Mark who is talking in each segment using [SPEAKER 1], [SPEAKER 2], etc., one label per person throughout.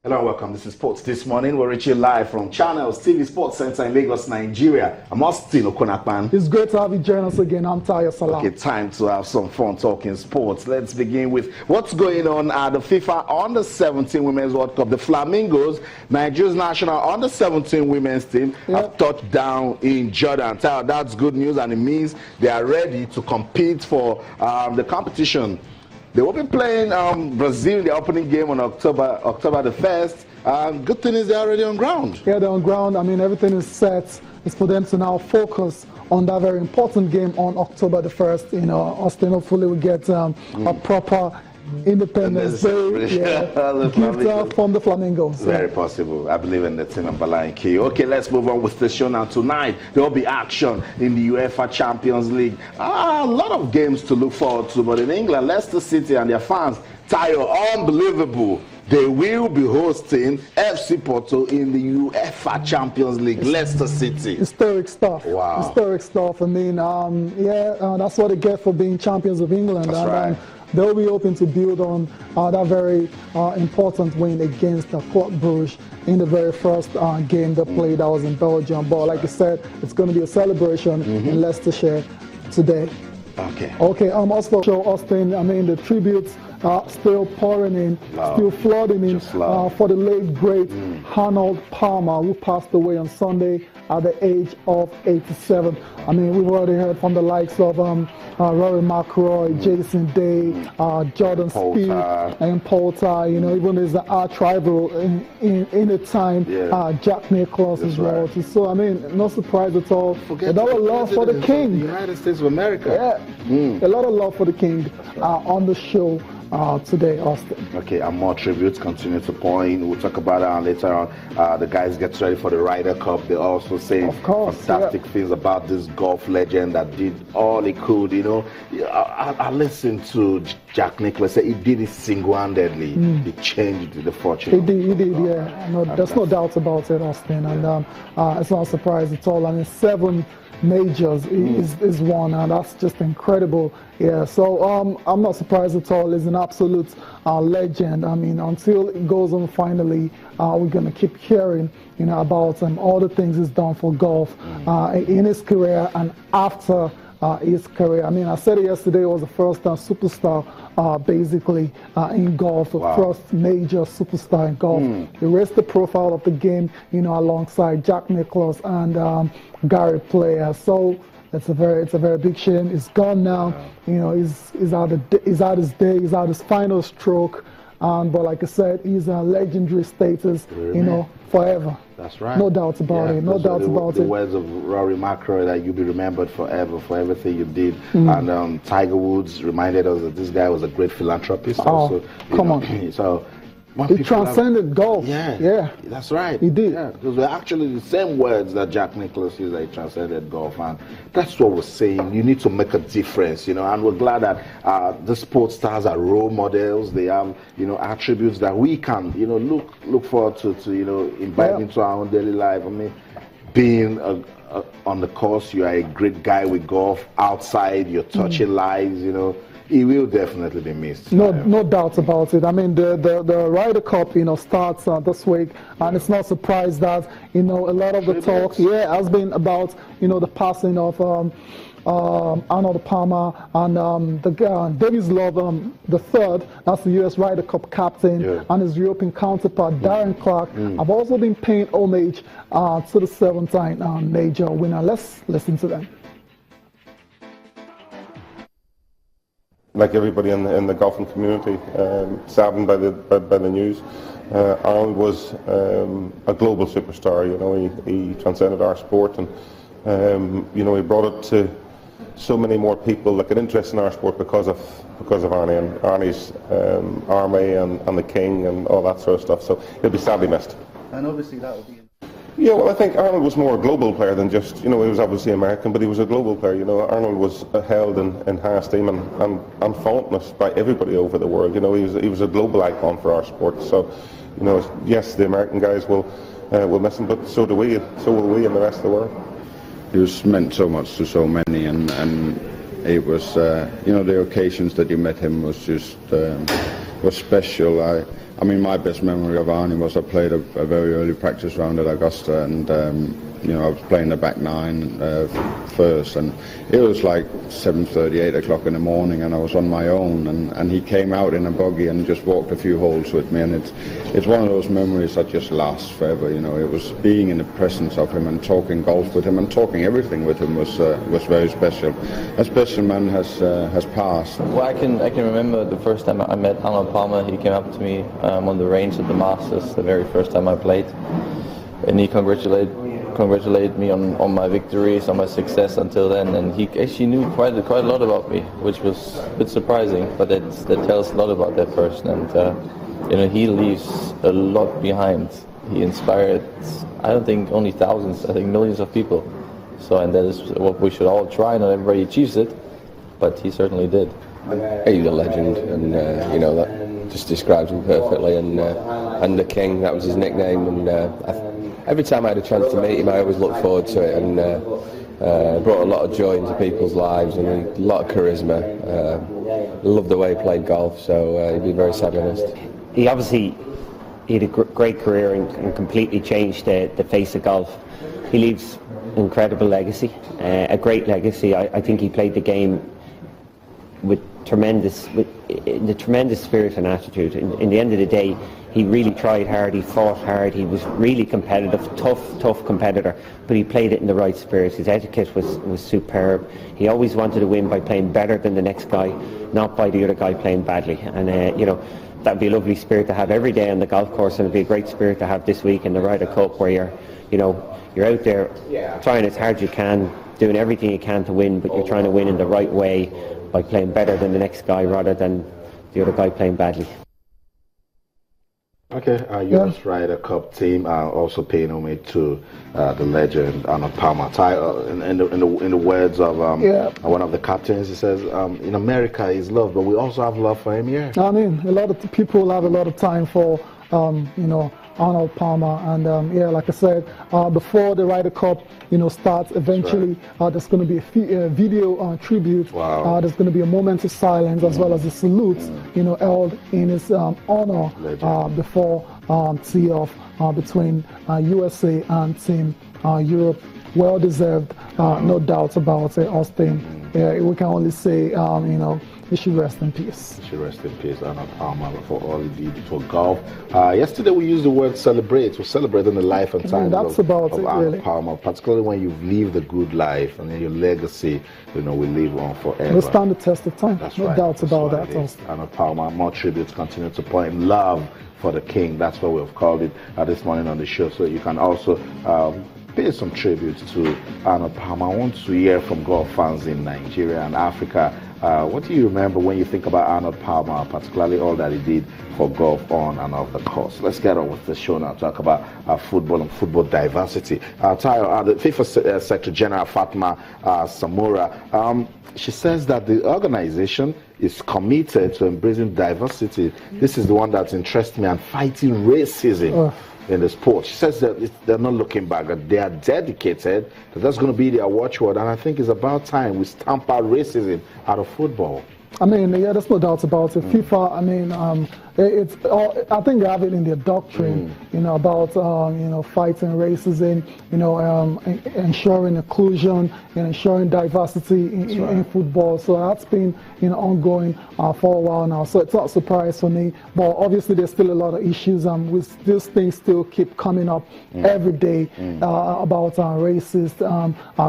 [SPEAKER 1] Hello and welcome. This is Sports This Morning. We're reaching live from Channels TV Sports Center in Lagos, Nigeria. I'm Austin Okonakpan.
[SPEAKER 2] It's great to have you join us again. I'm Tayo Salah.
[SPEAKER 1] Okay, time to have some fun talking sports. Let's begin with what's going on at the FIFA Under-17 Women's World Cup. The Flamingos, Nigeria's national Under-17 women's team, have touched down in Jordan. Tayo, that's good news, and it means they are ready to compete for the competition. They will be playing Brazil in the opening game on October the 1st. Good thing is they're already on ground.
[SPEAKER 2] Yeah, they're on ground. I mean, everything is set. It's for them to now focus on that very important game on October the 1st. You know, Austin, hopefully we get a proper Independence Day gift from the Flamingos.
[SPEAKER 1] Very possible. I believe in the team of Bala Key. Okay, let's move on with the show now. Tonight, there will be action in the UEFA Champions League. A lot of games to look forward to, but in England, Leicester City and their fans, Tayo, unbelievable. They will be hosting FC Porto in the UEFA Champions League, Leicester City.
[SPEAKER 2] Historic stuff.
[SPEAKER 1] Wow.
[SPEAKER 2] Historic stuff. I mean, that's what they get for being champions of England.
[SPEAKER 1] That's right.
[SPEAKER 2] They'll be hoping to build on that very important win against Club Brugge in the very first game they played. That was in Belgium. But like I said, it's going to be a celebration in Leicestershire today.
[SPEAKER 1] Okay.
[SPEAKER 2] Also show Austin, I mean, the tributes still pouring in, still flooding in for the late, great Arnold Palmer, who passed away on Sunday at the age of 87. I mean, we've already heard from the likes of Rory McIlroy, Jason Day, Jordan Spieth, and Poulter. You know, even his arch rival in the time, Jack Nicklaus as well. Right. So, I mean, no surprise at all. A lot of love for the King.
[SPEAKER 1] The United States of America.
[SPEAKER 2] A lot of love for the King on the show today, Austin.
[SPEAKER 1] Okay, and more tributes continue to pour in. We'll talk about that later on. The guys get ready for the Ryder Cup. They also say fantastic things about this golf legend that did all he could. You know, I listened to Jack Nicklaus say he did it single-handedly. He changed the fortune.
[SPEAKER 2] He did. No, there's no doubt about it, Austin. And it's not a surprise at all. I mean, 7 majors is won, and that's just incredible. Yeah, so I'm not surprised at all. He's an absolute legend. I mean, until it goes on finally, we're gonna keep hearing, you know, about all the things he's done for golf in his career and after his career. I mean, I said it yesterday, it was the first superstar basically in golf, the first major superstar in golf. He raised the profile of the game, you know, alongside Jack Nicklaus and Gary Player. So it's a very big shame. He's gone now. You know, he's out his day. He's out his final stroke. But like I said, he's a legendary status. You know, forever.
[SPEAKER 1] That's right.
[SPEAKER 2] No doubt about it. No doubt about it.
[SPEAKER 1] The words of Rory McIlroy that you'll be remembered forever for everything you did. And Tiger Woods reminded us that this guy was a great philanthropist. Also,
[SPEAKER 2] come on.
[SPEAKER 1] So.
[SPEAKER 2] He transcended golf.
[SPEAKER 1] Yeah, that's right.
[SPEAKER 2] He did.
[SPEAKER 1] Yeah, because they're actually the same words that Jack Nicklaus used, that he transcended golf, and that's what we're saying. You need to make a difference, you know. And we're glad that the sports stars are role models. They have, you know, attributes that we can, you know, look forward to you know, invite into our own daily life. I mean, being on the course, you are a great guy with golf. Outside, you're touching lives, you know. He will definitely be missed.
[SPEAKER 2] No doubt about it. I mean, the Ryder Cup, you know, starts this week, and it's not surprised that, you know, a lot of the talk, has been about, you know, the passing of Arnold Palmer and Davis Love the third. That's the U.S. Ryder Cup captain, and his European counterpart Darren Clarke have also been paying homage to the 7-time major winner. Let's listen to them.
[SPEAKER 3] Like everybody in the golfing community, saddened by the news. Arnold was a global superstar. You know, he transcended our sport, and you know, he brought it to so many more people that get interested in our sport because of Arnie and Arnie's army and the King and all that sort of stuff. So he'll be sadly missed.
[SPEAKER 4] And obviously that will be.
[SPEAKER 3] Yeah, well, I think Arnold was more a global player than just, you know, he was obviously American, but he was a global player. You know, Arnold was held in high esteem and fondness by everybody over the world. You know, he was a global icon for our sport. So, you know, yes, the American guys will miss him, but so will we and the rest of the world.
[SPEAKER 5] He was meant so much to so many, and it was, you know, the occasions that you met him was just was special. I mean, my best memory of Arnie was I played a very early practice round at Augusta, and you know, I was playing the back nine first, and it was like 7:30, 8 o'clock in the morning, and I was on my own, and he came out in a buggy and just walked a few holes with me, and it's one of those memories that just lasts forever. You know, it was being in the presence of him and talking golf with him and talking everything with him was very special. A special man has passed.
[SPEAKER 4] Well, I can remember the first time I met Arnold Palmer. He came up to me on the range at the Masters, the very first time I played, and he congratulated me on my victories, on my success until then, and he actually knew quite a lot about me, which was a bit surprising, but that tells a lot about that person, and you know, he leaves a lot behind. He inspired, I don't think only thousands, I think millions of people. So, and that is what we should all try. Not everybody achieves it, but he certainly did.
[SPEAKER 6] He's a legend, and you know, that just describes him perfectly. And the King, that was his nickname. And every time I had a chance to meet him, I always looked forward to it, and brought a lot of joy into people's lives and a lot of charisma. Loved the way he played golf, so he'd be very sad when missed.
[SPEAKER 7] He had a great career and completely changed the face of golf. He leaves an incredible legacy, a great legacy. I think he played the game with the tremendous spirit and attitude. In the end of the day, he really tried hard, he fought hard, he was really competitive, tough competitor, but he played it in the right spirit. His etiquette was superb. He always wanted to win by playing better than the next guy, not by the other guy playing badly. And you know, that would be a lovely spirit to have every day on the golf course, and it would be a great spirit to have this week in the Ryder Cup, where you're out there trying as hard as you can, doing everything you can to win, but you're trying to win in the right way by playing better than the next guy rather than the other guy playing badly.
[SPEAKER 1] Okay, US Ryder Cup team also paying homage to the legend Arnold Palmer. In the words of one of the captains, he says, in America he's loved, but we also have love for him here.
[SPEAKER 2] I mean, a lot of people have a lot of time for Arnold Palmer, and like I said, before the Ryder Cup starts eventually, there's going to be a video tribute.
[SPEAKER 1] Wow.
[SPEAKER 2] There's going to be a moment of silence as well as a salute held in his honor before tee-off between USA and Team Europe. Well deserved, no doubts about it, Austin. We can only say he should rest in peace.
[SPEAKER 1] He should rest in peace, Arnold Palmer, for all he did for golf. Yesterday we used the word celebrate. We're celebrating the life and times of Arnold Palmer, particularly when you've lived a good life and then your legacy, will live on forever.
[SPEAKER 2] We'll stand the test of time.
[SPEAKER 1] That's
[SPEAKER 2] no
[SPEAKER 1] right.
[SPEAKER 2] doubts about that.
[SPEAKER 1] Arnold Palmer, more tributes continue to pour in love for the King. That's what we've called it this morning on the show. So you can also pay some tributes to Arnold Palmer. I want to hear from golf fans in Nigeria and Africa. What do you remember when you think about Arnold Palmer, particularly all that he did for golf on and off the course? Let's get on with the show now, talk about football and football diversity. The FIFA Secretary General Fatma Samora, she says that the organization is committed to embracing diversity. This is the one that interests me, and fighting racism in the sport. She says that they're not looking back, that they are dedicated, that that's going to be their watchword, and I think it's about time we stamp out racism out of football.
[SPEAKER 2] I mean, there's no doubts about it. FIFA, I mean, I think they have it in their doctrine, about, fighting racism, ensuring inclusion and ensuring diversity in football. So that's been, ongoing for a while now. So it's not a surprise for me. But obviously, there's still a lot of issues, with these things still keep coming up every day about racist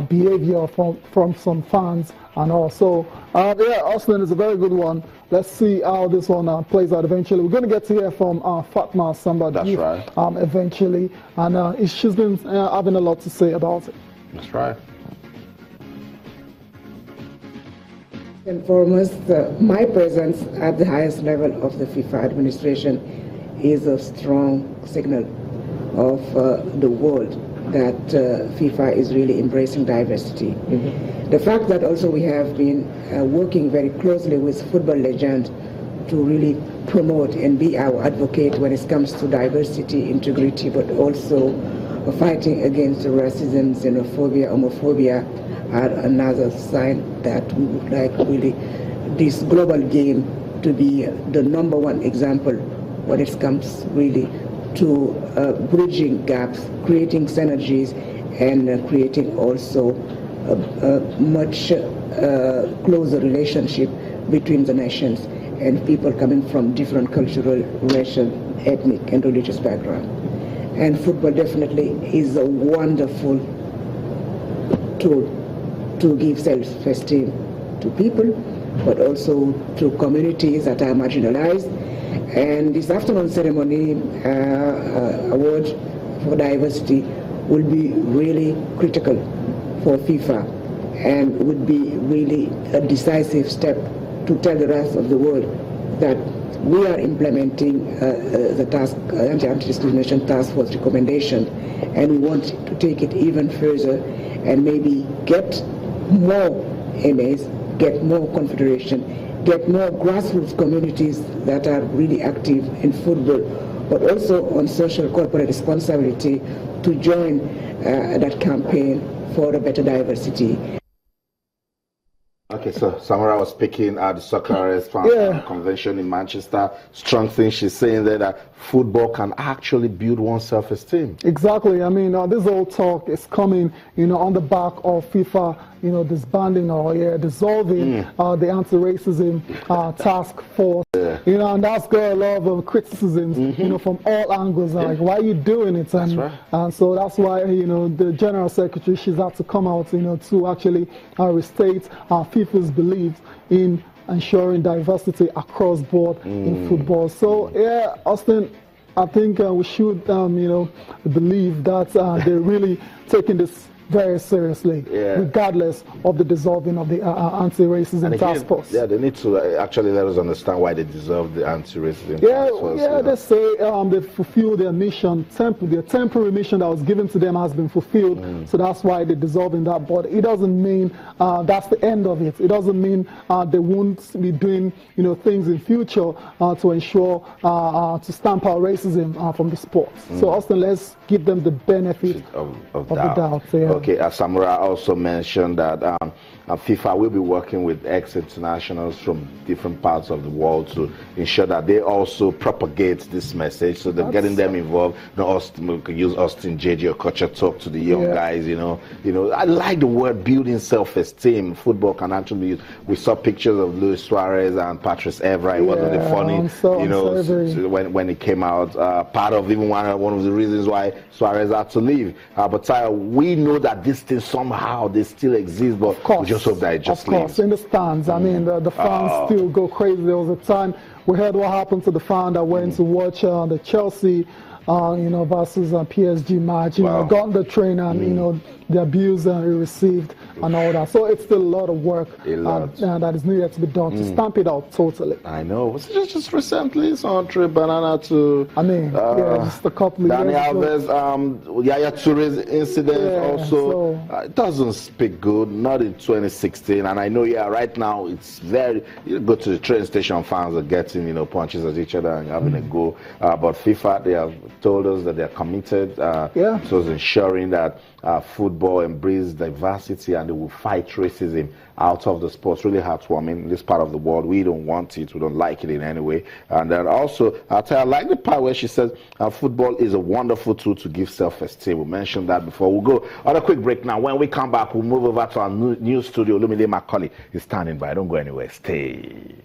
[SPEAKER 2] behavior from some fans. And also, Austin is a very good one. Let's see how this one plays out eventually. We're going to get to hear from Fatma somebody eventually. And she's been having a lot to say about it.
[SPEAKER 1] That's right.
[SPEAKER 8] And foremost, my presence at the highest level of the FIFA administration is a strong signal of the world that FIFA is really embracing diversity. The fact that also we have been working very closely with football legends to really promote and be our advocate when it comes to diversity, integrity, but also fighting against racism, xenophobia, homophobia are another sign that we would like really this global game to be the number one example when it comes really to bridging gaps, creating synergies, and creating also a much closer relationship between the nations and people coming from different cultural, racial, ethnic, and religious background. And football definitely is a wonderful tool to give self-esteem to people, but also to communities that are marginalized. And this afternoon ceremony award for diversity will be really critical for FIFA and would be really a decisive step to tell the rest of the world that we are implementing the anti-discrimination task force recommendation, and we want to take it even further and maybe get more MAs, get more confederation, get more grassroots communities that are really active in football, but also on social corporate responsibility to join that campaign for a better diversity.
[SPEAKER 1] Okay, so Samara was speaking at the Soccer Fan Convention in Manchester. Strong thing she's saying there that football can actually build one's self-esteem.
[SPEAKER 2] Exactly. I mean, this whole talk is coming, on the back of FIFA, disbanding or dissolving the anti-racism task force. And that's got a lot of criticisms, from all angles. Like, why are you doing it? And so that's why, the General Secretary, she's had to come out, to actually restate FIFA's belief in ensuring diversity across board in football. So, Austin, I think we should, believe that they're really taking this very seriously, regardless of the dissolving of the anti-racism task force.
[SPEAKER 1] Yeah, they need to actually let us understand why they dissolved the anti-racism task force.
[SPEAKER 2] They say they fulfilled their mission. Their temporary mission that was given to them has been fulfilled, so that's why they're dissolving that. But it doesn't mean that's the end of it. It doesn't mean they won't be doing things in future to ensure to stamp out racism from the sports. So Austin, let's give them the benefit of the doubt.
[SPEAKER 1] Okay, Samura also mentioned that FIFA will be working with ex-internationals from different parts of the world to ensure that they also propagate this message. So they're getting them involved. We could use Austin, JJ, or Culture Talk to the young guys. I like the word building self-esteem. Football can actually be used. We saw pictures of Luis Suarez and Patrice Evra. It wasn't it funny? When it came out, part of even one of the reasons why Suarez had to leave. But we know that this thing somehow they still exist, but we just hope that it just leaves.
[SPEAKER 2] In the stands, I mean, the fans still go crazy. There was a time we heard what happened to the fan that went to watch the Chelsea versus PSG match. Got on the train and the abuse he received and all that. So it's still a lot of work that is needed to be done to stamp it out totally.
[SPEAKER 1] I know. Was it just recently on trip banana to?
[SPEAKER 2] Just a couple of
[SPEAKER 1] Dani
[SPEAKER 2] years ago.
[SPEAKER 1] Alves, Yaya Touré's incident also. It doesn't speak good. Not in 2016. And I know, right now it's very. You go to the train station, fans are getting punches at each other and having a go. But FIFA, they have told us that they're committed to ensuring that football embraces diversity and they will fight racism out of the sports. Really heartwarming in this part of the world. We don't want it. We don't like it in any way. And then also, I like the part where she says football is a wonderful tool to give self-esteem. We mentioned that before. We'll go on a quick break now. When we come back, we'll move over to our new studio. Lumide Macaulay is standing by. Don't go anywhere. Stay.